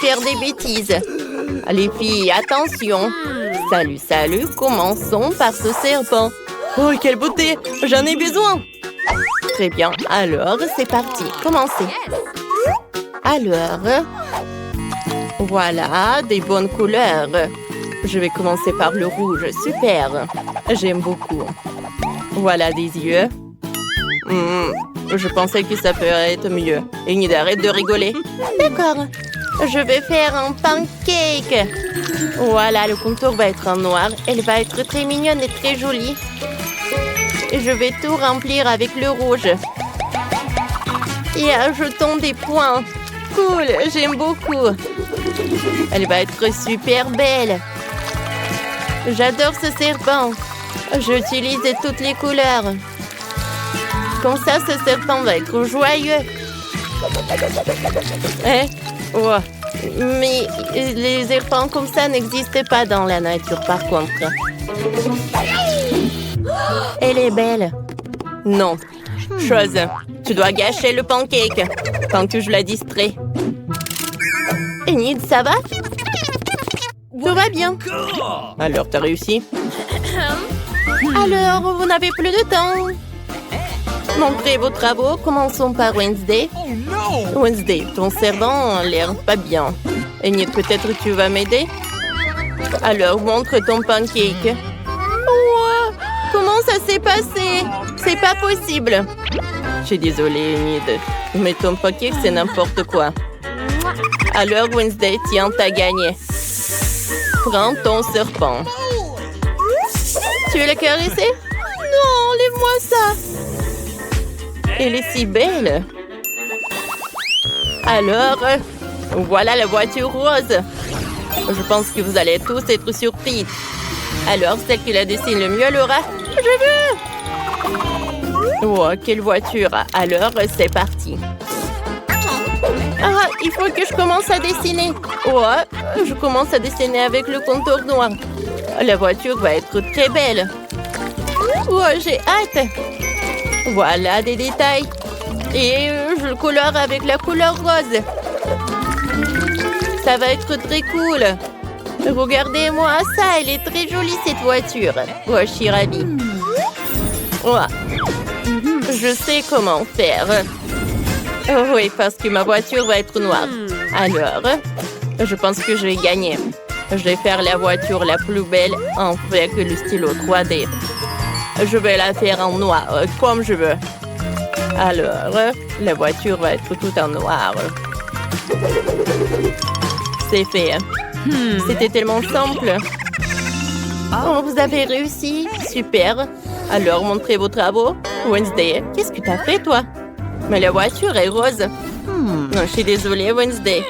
faire des bêtises. Les filles, attention. Salut, salut, commençons par ce serpent. Oh, quelle beauté! J'en ai besoin! Très bien, alors c'est parti, commencez. Alors, voilà, des bonnes couleurs. Je vais commencer par le rouge, super. J'aime beaucoup. Voilà des yeux. Je pensais que ça pourrait être mieux. Enid, arrête de rigoler. D'accord. Je vais faire un pancake. Voilà, le contour va être en noir. Elle va être très mignonne et très jolie. Et je vais tout remplir avec le rouge. Et ajoutons des points. Cool, j'aime beaucoup. Elle va être super belle. J'adore ce serpent. J'utilise toutes les couleurs. Comme ça, ce serpent va être joyeux. Ouais. Mais les serpents comme ça n'existent pas dans la nature, par contre. Elle est belle. Non. Chose, tu dois gâcher le pancake tant que je la distrais. Enid, ça va? Tout va bien. Alors, t'as réussi? Alors, vous n'avez plus de temps. Montrez vos travaux. Commençons par Wednesday. Wednesday, ton servant a l'air pas bien. Enid, peut-être tu vas m'aider? Alors, montre ton pancake. Wow, comment ça s'est passé? C'est pas possible. Je suis désolée, Enid. Mais ton pancake, c'est n'importe quoi. Alors, Wednesday, tiens, t'as gagné. Prends ton serpent. Tu veux le caresser? Non, enlève-moi ça. Elle est si belle. Alors, voilà la voiture rose. Je pense que vous allez tous être surpris. Alors, celle qui la dessine le mieux, elle aura... Je veux! Oh, quelle voiture! Alors, c'est parti. Ah, il faut que je commence à dessiner. Oh, je commence à dessiner avec le contour noir. La voiture va être très belle. Oh, j'ai hâte. Voilà des détails. Et je le colore avec la couleur rose. Ça va être très cool. Regardez-moi ça, elle est très jolie cette voiture. Oh, je suis ravie. Oh, je sais comment faire. Oh, oui, parce que ma voiture va être noire. Alors, je pense que je vais gagner. Je vais faire la voiture la plus belle en fait que le stylo 3D. Je vais la faire en noir, comme je veux. Alors, la voiture va être tout en noir. C'est fait. C'était tellement simple. Oh, vous avez réussi. Super. Alors, montrez vos travaux. Wednesday, qu'est-ce que tu as fait, toi? Mais la voiture est rose. Je suis désolée, Wednesday.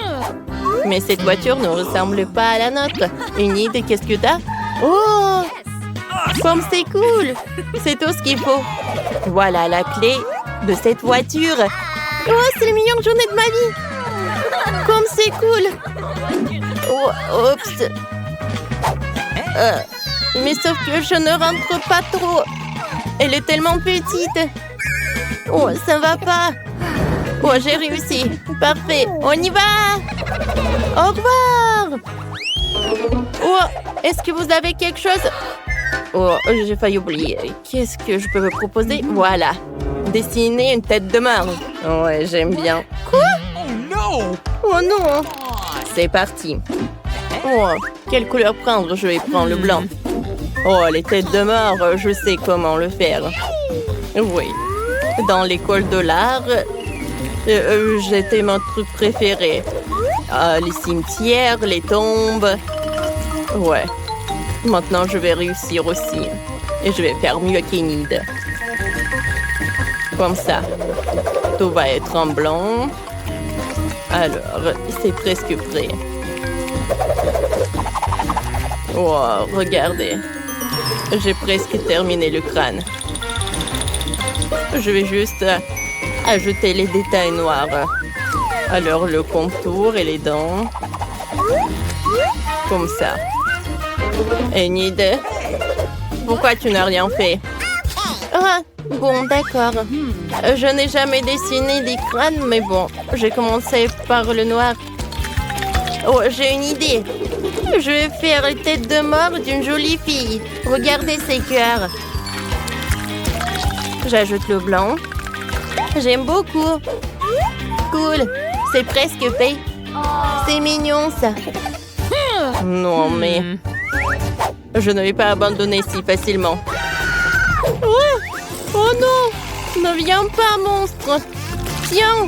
Mais cette voiture ne ressemble pas à la nôtre. Enid, qu'est-ce que t'as? Oh! Comme c'est cool! C'est tout ce qu'il faut. Voilà la clé de cette voiture. Oh, c'est la meilleure journée de ma vie! Comme c'est cool! Oh, oups! Mais sauf que je ne rentre pas trop. Elle est tellement petite. Oh, ça va pas. Oh, j'ai réussi. Parfait. On y va. Au revoir. Oh, est-ce que vous avez quelque chose? Oh, j'ai failli oublier. Qu'est-ce que je peux vous proposer? Voilà. Dessiner une tête de mort. Ouais, j'aime bien. Quoi? Oh non. C'est parti. Oh, quelle couleur prendre? Je vais prendre le blanc. Oh, les têtes de mort, je sais comment le faire. Oui. Dans l'école de l'art, j'étais mon truc préféré. Les cimetières, les tombes. Ouais. Maintenant, je vais réussir aussi. Et je vais faire mieux qu'Enid. Comme ça. Tout va être en blanc. Alors, c'est presque prêt. Wow, regardez. J'ai presque terminé le crâne. Je vais juste ajouter les détails noirs. Alors, le contour et les dents. Comme ça. Enid, pourquoi tu n'as rien fait? Ah, bon, d'accord. Je n'ai jamais dessiné des crânes, mais bon, j'ai commencé par le noir. Oh, j'ai une idée. Je vais faire une tête de mort d'une jolie fille. Regardez ses cœurs. J'ajoute le blanc. J'aime beaucoup. Cool. C'est presque fait. C'est mignon, ça. Non, mais... Je ne vais pas abandonner si facilement. Oh, oh non! Ne viens pas, monstre! Tiens!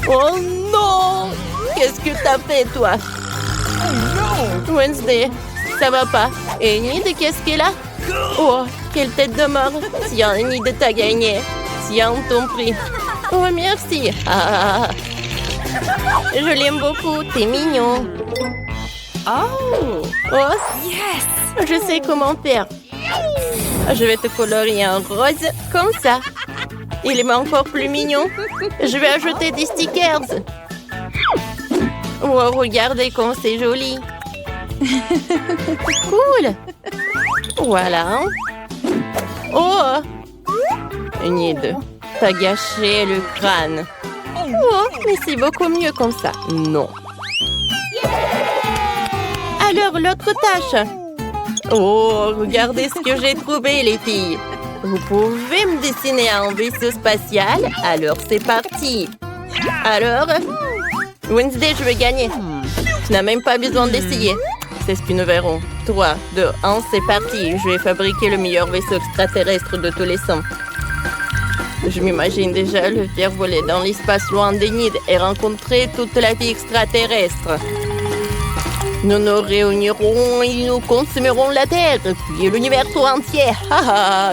Oh non! Qu'est-ce que t'as fait, toi? Wednesday, ça va pas. Et Enid, qu'est-ce qu'elle a? Oh, quelle tête de mort! Tiens, Enid, t'as gagné. Tiens, ton prix. Oh, merci. Ah. Je l'aime beaucoup, t'es mignon. Oh, yes! Je sais comment faire. Je vais te colorier en rose, comme ça. Il est encore plus mignon. Je vais ajouter des stickers. Oh, regardez comme c'est joli. Cool. Voilà. Oh, Enid, t'as gâché le crâne. Oh, mais c'est beaucoup mieux comme ça. Non. Alors, l'autre tâche. Oh, regardez ce que j'ai trouvé, les filles. Vous pouvez me dessiner un vaisseau spatial? Alors, c'est parti. Alors, Wednesday, je vais gagner. Tu n'as même pas besoin d'essayer. C'est ce que nous verrons. 3, 2, 1, c'est parti. Je vais fabriquer le meilleur vaisseau extraterrestre de tous les temps. Je m'imagine déjà le faire voler dans l'espace loin d'Enid et rencontrer toute la vie extraterrestre. Nous nous réunirons et nous consumerons la Terre, puis l'univers tout entier.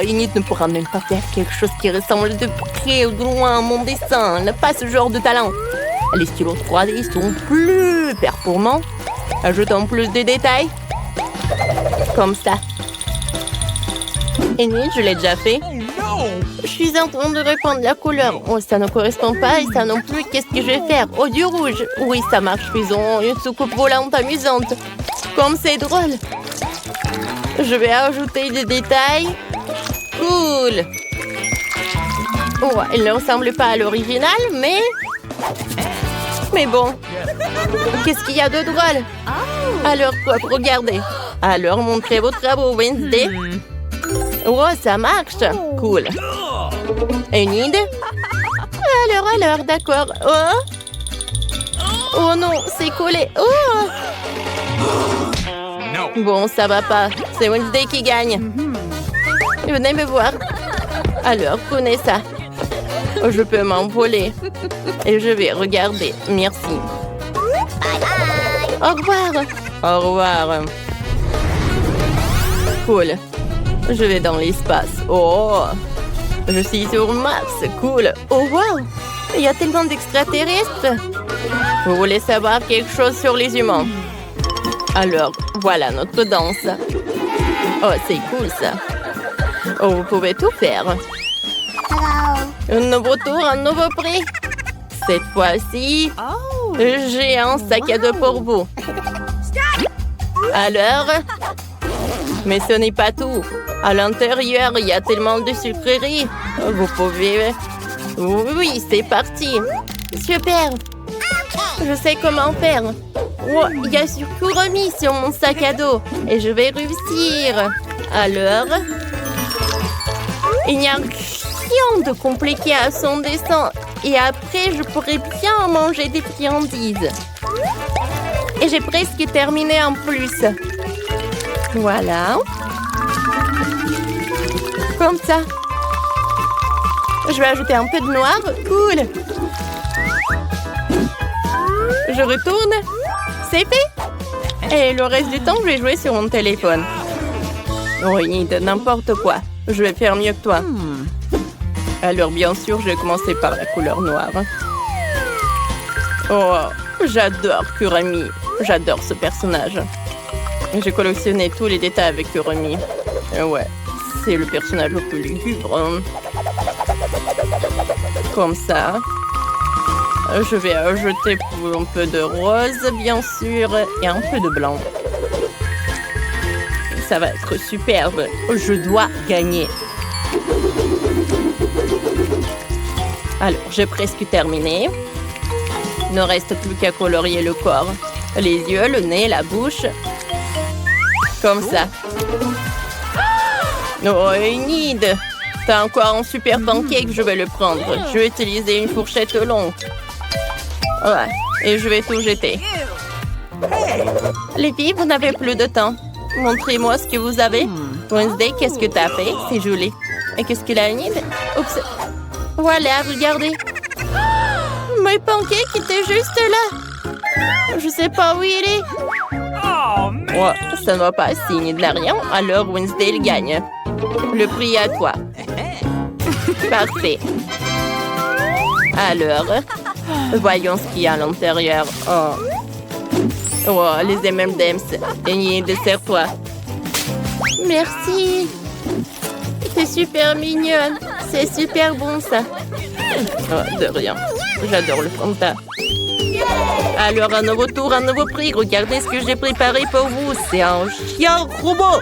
Enid ne pourra même pas faire quelque chose qui ressemble de près ou de loin à mon dessin. Elle n'a pas ce genre de talent. Les stylos 3D sont plus performants. Ajoutons plus de détails. Comme ça. Enid, je l'ai déjà fait. Je suis en train de répandre la couleur. Oh, ça ne correspond pas et ça non plus. Qu'est-ce que je vais faire? Oh, du rouge. Oui, ça marche. Faisons une soucoupe volante amusante. Comme c'est drôle. Je vais ajouter des détails. Cool. Oh, elle ne ressemble pas à l'original, mais... Mais bon. Qu'est-ce qu'il y a de drôle? Alors quoi, regardez. Alors, montrez vos travaux, Wednesday. Oh, ça marche. Cool. Enid? Alors, d'accord. Oh non, c'est collé. Oh. Bon, ça va pas. C'est Wednesday qui gagne. Venez me voir. Alors, prenez ça. Je peux m'envoler. Et je vais regarder. Merci. Au revoir. Au revoir. Cool. Je vais dans l'espace. Oh, je suis sur Mars. Cool. Oh, wow. Il y a tellement d'extraterrestres. Vous voulez savoir quelque chose sur les humains? Alors, voilà notre danse. Oh, c'est cool, ça. Oh, vous pouvez tout faire. Un nouveau tour, un nouveau prix. Cette fois-ci, j'ai un sac à dos pour vous. Alors... Mais ce n'est pas tout. À l'intérieur, il y a tellement de sucreries. Vous pouvez... Oui, c'est parti. Super. Je sais comment faire. Oh, il y a Kurumi sur mon sac à dos. Et je vais réussir. Alors... Il n'y a rien de compliqué à son dessin. Et après, je pourrais bien manger des friandises. Et j'ai presque terminé en plus. Voilà. Comme ça. Je vais ajouter un peu de noir. Cool. Je retourne. C'est fait. Et le reste du temps, je vais jouer sur mon téléphone. Oh, Enid, n'importe quoi. Je vais faire mieux que toi. Alors, bien sûr, je vais commencer par la couleur noire. Oh, j'adore Kurumi. J'adore ce personnage. J'ai collectionné tous les détails avec Kurumi. Ouais, c'est le personnage le plus lugubre. Comme ça. Je vais ajouter un peu de rose, bien sûr, et un peu de blanc. Ça va être superbe. Je dois gagner. Alors, j'ai presque terminé. Il ne reste plus qu'à colorier le corps. Les yeux, le nez, la bouche. Comme ça. Oh, Enid! T'as encore un super pancake, je vais le prendre. Je vais utiliser une fourchette longue. Ouais, et je vais tout jeter. Les filles, vous n'avez plus de temps. Montrez-moi ce que vous avez. Wednesday, qu'est-ce que t'as fait? C'est joli. Et qu'est-ce qu'il a, Enid? Oups. Voilà, regardez. Mes pancakes étaient juste là. Je sais pas où il est. Ouais, ça ne va pas. Si Enid n'a rien, alors Wednesday il gagne. Le prix est à toi. Parfait. Alors, voyons ce qu'il y a à l'intérieur. Oh, les M&M's. Enid, sers-toi. Merci. C'est super mignonne. C'est super bon, ça. Oh, de rien. J'adore le Fanta. Alors, un nouveau tour, un nouveau prix. Regardez ce que j'ai préparé pour vous. C'est un chien robot.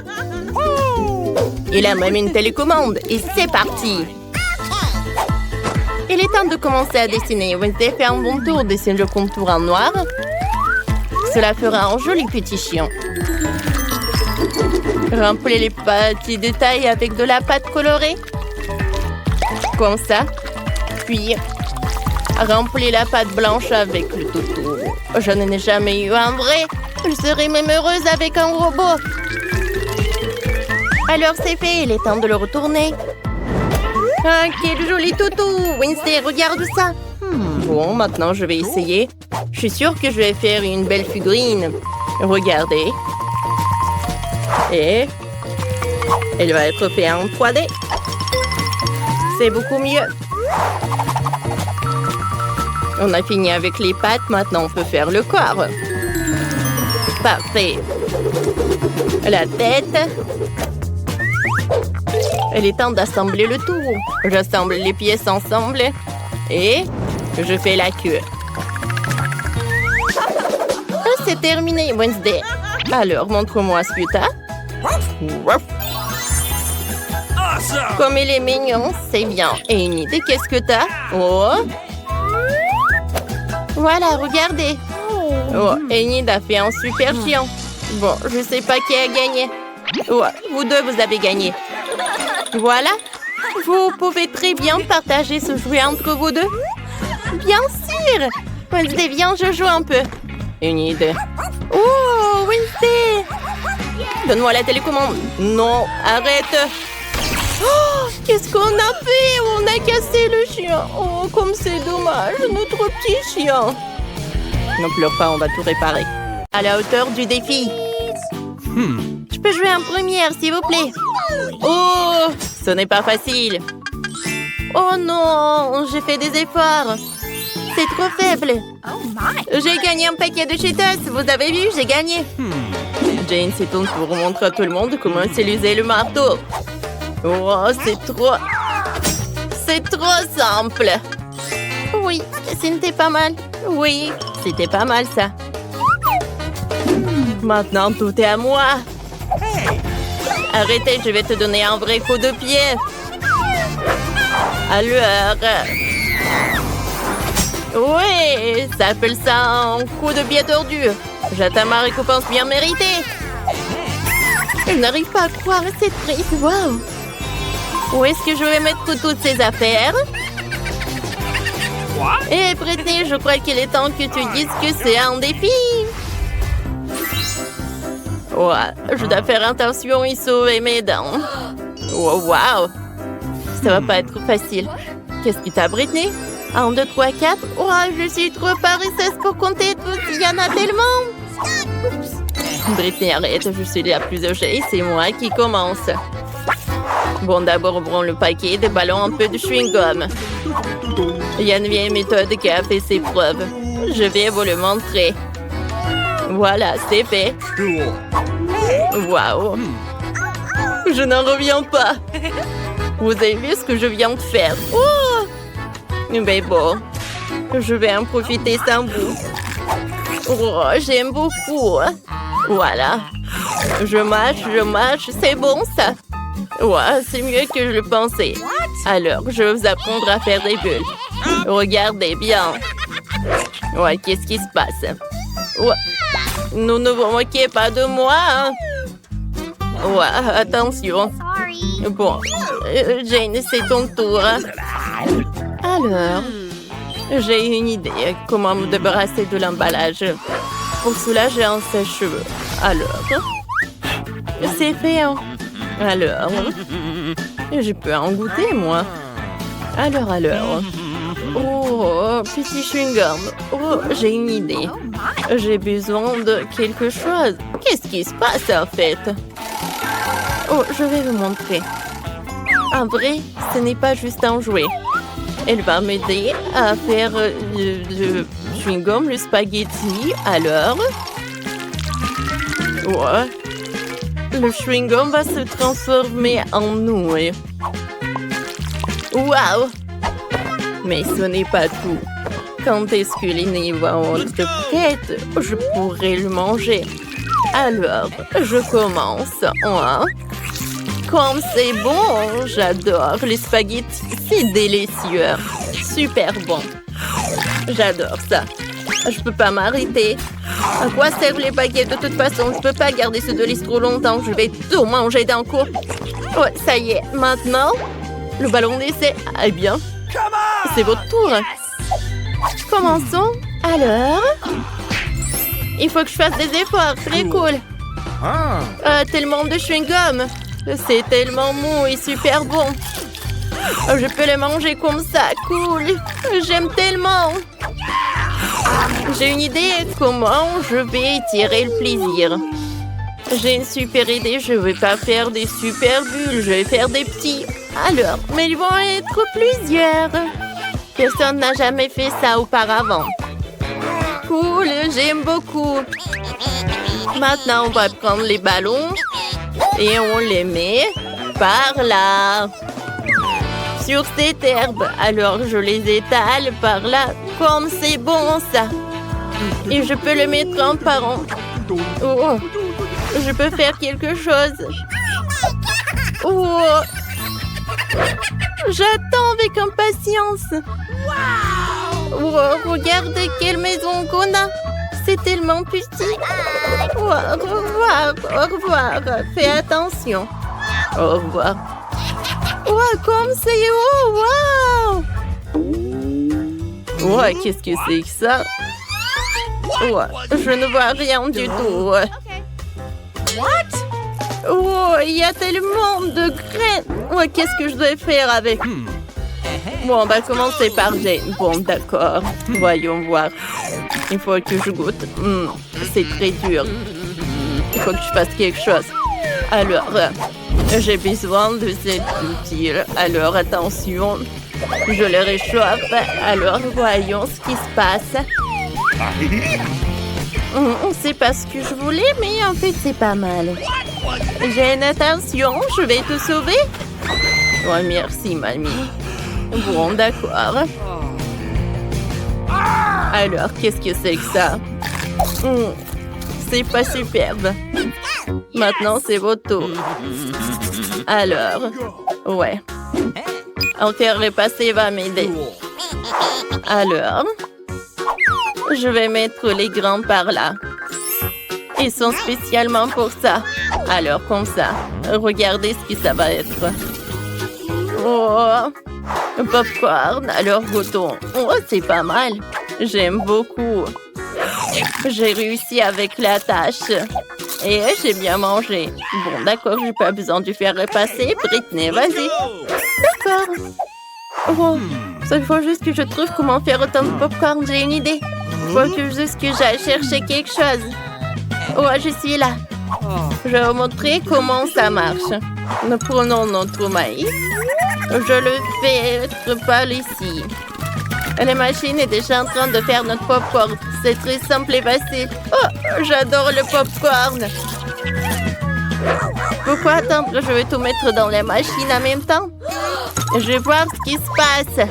Il a même une télécommande. Et c'est parti. Il est temps de commencer à dessiner. Wednesday fait un bon tour. Dessine le contour en noir. Cela fera un joli petit chien. Remplis les petits détails avec de la pâte colorée. Comme ça. Puis, remplis la pâte blanche avec le toutou. Je n'en ai jamais eu un vrai. Je serais même heureuse avec un robot. Alors c'est fait, il est temps de le retourner. Ah, quel joli toutou! Wednesday, regarde ça. Bon, maintenant je vais essayer. Je suis sûre que je vais faire une belle figurine. Regardez. Et elle va être faite en 3D. C'est beaucoup mieux. On a fini avec les pattes, maintenant on peut faire le corps. Parfait. La tête. Il est temps d'assembler le tout. J'assemble les pièces ensemble et je fais la queue. Ah, c'est terminé, Wednesday. Alors, montre-moi ce que t'as. Comme il est mignon, c'est bien. Et une idée, qu'est-ce que t'as? Oh! Voilà, regardez. Oh, Enid a fait un super chien. Bon, je sais pas qui a gagné. Ouais, vous deux, vous avez gagné. Voilà. Vous pouvez très bien partager ce jouet entre vous deux. Bien sûr. Wednesday, viens, je joue un peu. Enid. Oh, Wednesday. Donne-moi la télécommande. Non, arrête. Oh, qu'est-ce qu'on a fait? On a cassé le chien. Oh, comme c'est dommage, notre petit chien. Ne pleure pas, on va tout réparer. À la hauteur du défi. Je peux jouer en première, s'il vous plaît. Oh, ce n'est pas facile. Oh non, j'ai fait des efforts. C'est trop faible. J'ai gagné un paquet de Cheetos. Vous avez vu, j'ai gagné. Jane, c'est ton tour. Montre à tout le monde comment utiliser le marteau. Oh, c'est trop simple. Oui, c'était pas mal. Oui, c'était pas mal ça. Maintenant, tout est à moi. Arrêtez, je vais te donner un vrai coup de pied. Alors... Oui, ça s'appelle ça un coup de pied tordu. J'attends ma récompense bien méritée. Je n'arrive pas à croire cette prise. Waouh! Où est-ce que je vais mettre toutes ces affaires? Eh, Britney, je crois qu'il est temps que tu dises que c'est un défi. Ouais, je dois faire attention et sauver mes dents. Oh, waouh! Ça va pas être facile. Qu'est-ce que t'as, Britney? 1, 2, 3, 4. Oh, je suis trop paresseuse pour compter tous. Il y en a tellement. Britney, arrête. Je suis la plus âgée. C'est moi qui commence. Bon, d'abord, ouvrons le paquet de ballons, un peu de chewing-gum. Il y a une vieille méthode qui a fait ses preuves. Je vais vous le montrer. Voilà, c'est fait. Waouh! Je n'en reviens pas. Vous avez vu ce que je viens de faire? Oh! Mais bon, je vais en profiter sans vous. Oh, j'aime beaucoup. Voilà. Je mâche, c'est bon ça. Ouais, c'est mieux que je le pensais. Alors, je vais vous apprendre à faire des bulles. Regardez bien. Ouais, qu'est-ce qui se passe? Ouais, Nous ne vous moquez pas de moi. Hein? Ouais, attention. Bon, Jane, c'est ton tour. Alors, j'ai une idée. Comment me débarrasser de l'emballage pour soulager un sèche-cheveux. Alors, c'est fait. Hein? Alors, je peux en goûter, moi. Alors. Oh, petit chewing-gum. Oh, j'ai une idée. J'ai besoin de quelque chose. Qu'est-ce qui se passe, en fait? Oh, je vais vous montrer. En vrai, ce n'est pas juste un jouet. Elle va m'aider à faire le chewing-gum, le spaghetti. Alors, ouais. Le chewing-gum va se transformer en nouilles. Waouh! Mais ce n'est pas tout. Quand est-ce que les nouilles vont être prêtes, je pourrai le manger. Alors, je commence. Hein? Comme c'est bon! J'adore les spaghettis. C'est délicieux. Super bon. J'adore ça. Je peux pas m'arrêter. À quoi servent les baguettes? De toute façon, je peux pas garder ce délice trop longtemps. Je vais tout manger d'un coup. Ouais, ça y est. Maintenant, le ballon d'essai. Eh bien, c'est votre tour. Commençons. Alors, il faut que je fasse des efforts. Très cool. Tellement de chewing-gum. C'est tellement mou et super bon. Je peux le manger comme ça. Cool. J'aime tellement. J'ai une idée comment je vais tirer le plaisir. J'ai une super idée. Je vais pas faire des super bulles. Je vais faire des petits. Alors, mais ils vont être plusieurs. Personne n'a jamais fait ça auparavant. Cool, j'aime beaucoup. Maintenant, on va prendre les ballons et on les met par là. Sur cette herbe. Alors, je les étale par là. Comme c'est bon, ça. Et je peux le mettre en parent. Oh, je peux faire quelque chose. Oh, j'attends avec impatience. Oh, regardez quelle maison qu'on a. C'est tellement petit. Oh, au revoir, au revoir. Fais attention. Au revoir. Oh, comme c'est haut. Wow. Ouais, qu'est-ce que c'est que ça? Ouais, je ne vois rien du tout. Oh, il y a tellement de graines. Ouais, qu'est-ce que je dois faire avec? Bon, on va commencer par Jane. Bon, d'accord. Voyons voir. Il faut que je goûte. C'est très dur. Il faut que je fasse quelque chose. Alors, j'ai besoin de cette outil. Alors, attention. Je le réchauffe. Alors, voyons ce qui se passe. C'est pas ce que je voulais, mais en fait, c'est pas mal. Jane, attention, je vais te sauver. Ouais, merci, mamie. Bon, d'accord. Alors, qu'est-ce que c'est que ça? C'est pas superbe. Maintenant, c'est votre tour. Alors, ouais. En faire repasser va m'aider. Alors, je vais mettre les grains par là. Ils sont spécialement pour ça. Alors, comme ça. Regardez ce que ça va être. Oh, popcorn. Alors, goûtons. Oh, c'est pas mal. J'aime beaucoup. J'ai réussi avec la tâche. Et j'ai bien mangé. Bon, d'accord, j'ai pas besoin de faire repasser. Britney, vas-y. D'accord. Oh, il faut juste que je trouve comment faire autant de popcorn. J'ai une idée. Il faut juste que j'aille chercher quelque chose. Oh, je suis là. Je vais vous montrer comment ça marche. Nous prenons notre maïs. Je le fais être par ici. La machine est déjà en train de faire notre popcorn. C'est très simple et facile. Oh, j'adore le popcorn. Pourquoi attendre? Je vais tout mettre dans la machine en même temps. Je vais voir ce qui se passe.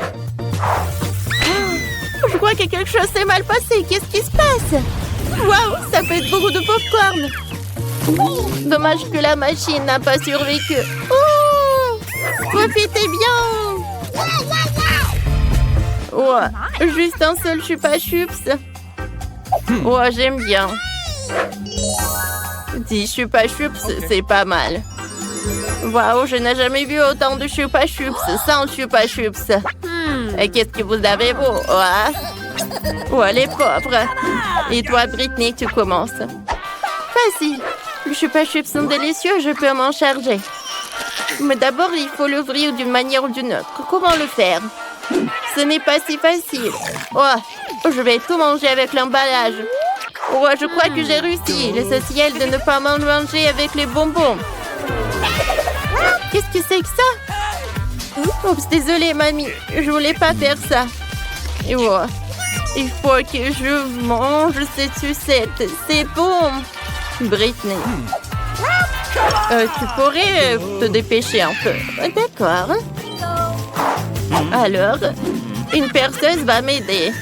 Je crois que quelque chose s'est mal passé. Qu'est-ce qui se passe? Waouh, ça fait beaucoup de popcorn. Dommage que la machine n'a pas survécu. Oh, profitez bien. Ouais, juste un seul chupa chups. Ouais, j'aime bien. 10 chupa chups, c'est pas mal. Waouh, je n'ai jamais vu autant de chupa chups. 100 chupa chups. Et qu'est-ce que vous avez beau? Ouais, les pauvres. Et toi, Britney, tu commences. Facile. Les chupa chups sont délicieux, je peux m'en charger. Mais d'abord, il faut l'ouvrir d'une manière ou d'une autre. Comment le faire? Ce n'est pas si facile. Je vais tout manger avec l'emballage. Je crois que j'ai réussi. L'essentiel de ne pas m'en manger avec les bonbons. Qu'est-ce que c'est que ça? Oups, désolée, mamie. Je voulais pas faire ça. Il faut que je mange cette sucette. C'est bon. Britney. Tu pourrais te dépêcher un peu. D'accord. Alors, une perceuse va m'aider.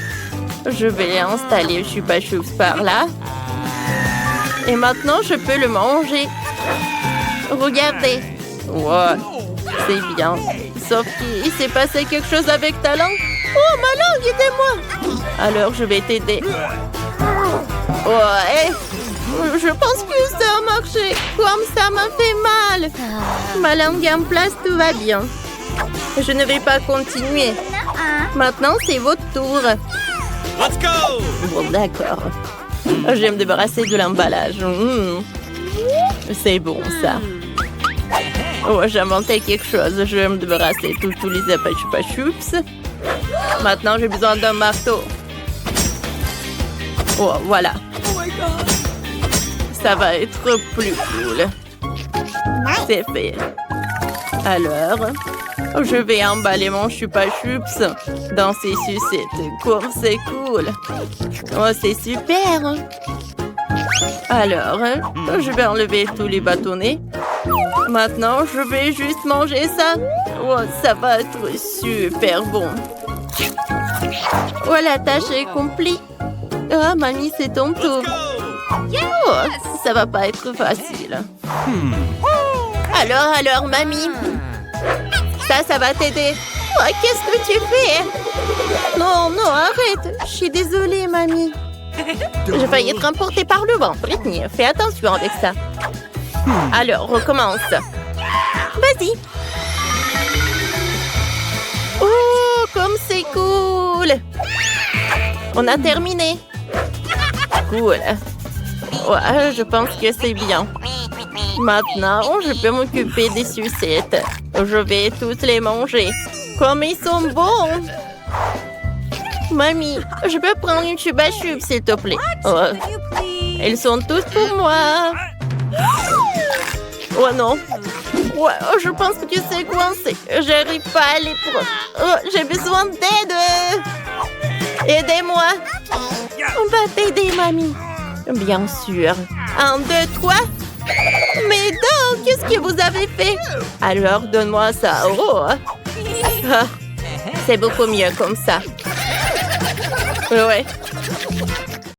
Je vais installer le chupa chups par là. Et maintenant, je peux le manger. Regardez. C'est bien. Sauf qu'il s'est passé quelque chose avec ta langue. Oh, ma langue, aidez-moi. Alors, je vais t'aider. Je pense que ça a marché. Comme ça m'a fait mal. Ma langue est en place, tout va bien. Je ne vais pas continuer. Maintenant, c'est votre tour. Let's go! Bon, d'accord. Je vais me débarrasser de l'emballage. C'est bon, ça. J'ai inventé quelque chose. Je vais me débarrasser de tous les chupa chups. Maintenant, j'ai besoin d'un marteau. Voilà. Ça va être plus cool. C'est fait. Alors, je vais emballer mon chupa chups dans ces sucettes. C'est cool. C'est super. Alors, je vais enlever tous les bâtonnets. Maintenant, je vais juste manger ça. Ça va être super bon. La tâche est accomplie. Mamie, c'est ton tour. Ça va pas être facile. Alors, mamie. Ça va t'aider. Qu'est-ce que tu fais? Non, arrête. Je suis désolée, mamie. J'ai failli être emportée par le vent. Britney, fais attention avec ça. Alors, recommence. Vas-y. Comme c'est cool. On a terminé. Cool. Je pense que c'est bien. Maintenant, je peux m'occuper des sucettes. Je vais toutes les manger. Comme ils sont bons. Mamie, je peux prendre une chupa chups, s'il te plaît. Elles sont toutes pour moi. Non. Je pense que c'est coincé. J'arrive pas à les prendre. J'ai besoin d'aide. Aidez-moi. On va t'aider, mamie. Bien sûr. 1, 2, 3. Mais donc, qu'est-ce que vous avez fait? Alors, donne-moi ça. C'est beaucoup mieux comme ça.